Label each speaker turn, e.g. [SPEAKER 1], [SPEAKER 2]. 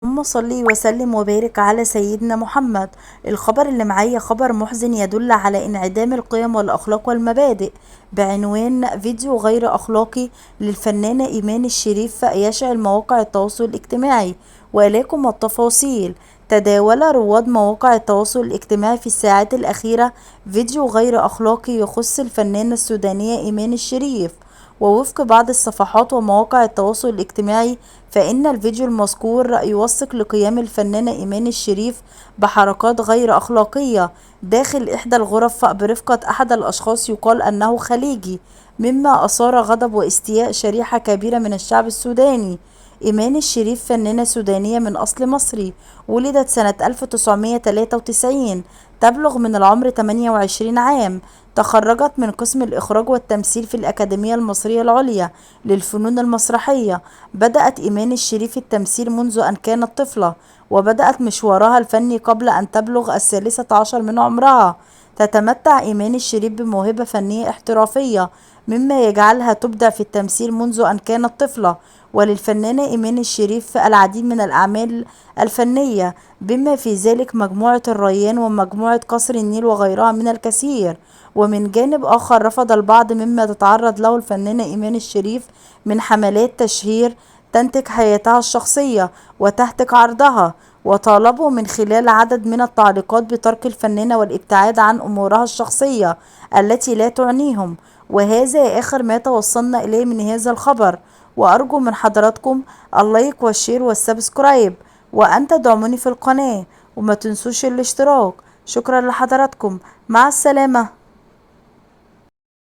[SPEAKER 1] اللهم صل وسلم وبارك على سيدنا محمد. الخبر اللي معايا خبر محزن يدل على انعدام القيم والأخلاق والمبادئ، بعنوان فيديو غير أخلاقي للفنانة إيمان الشريف يشعل مواقع التواصل الاجتماعي. وإليكم التفاصيل. تداول رواد مواقع التواصل الاجتماعي في الساعات الأخيرة فيديو غير أخلاقي يخص الفنانة السودانية إيمان الشريف. ووفق بعض الصفحات ومواقع التواصل الاجتماعي، فإن الفيديو المذكور يوثق لقيام الفنانة إيمان الشريف بحركات غير أخلاقية داخل إحدى الغرف برفقة أحد الأشخاص يقال أنه خليجي، مما أثار غضب واستياء شريحة كبيرة من الشعب السوداني. إيمان الشريف فنانة سودانية من أصل مصري، ولدت سنة 1993، تبلغ من العمر 28 عام. تخرجت من قسم الإخراج والتمثيل في الأكاديمية المصرية العليا للفنون المسرحية. بدأت إيمان الشريف التمثيل منذ أن كانت طفلة، وبدأت مشوارها الفني قبل أن تبلغ 13 من عمرها. تتمتع إيمان الشريف بموهبة فنية احترافية، مما يجعلها تبدع في التمثيل منذ أن كانت طفلة. وللفنانة إيمان الشريف العديد من الأعمال الفنية، بما في ذلك مجموعة الريان ومجموعة قصر النيل وغيرها من الكثير. ومن جانب آخر، رفض البعض مما تتعرض له الفنانة إيمان الشريف من حملات تشهير تنتج حياتها الشخصية وتهتك عرضها، وطالبوا من خلال عدد من التعليقات بترك الفنانة والابتعاد عن أمورها الشخصية التي لا تعنيهم. وهذا آخر ما توصلنا إليه من هذا الخبر. وأرجو من حضراتكم اللايك والشير والسبسكرايب، وأن تدعموني في القناة، وما تنسوش الاشتراك. شكرا لحضراتكم، مع السلامة.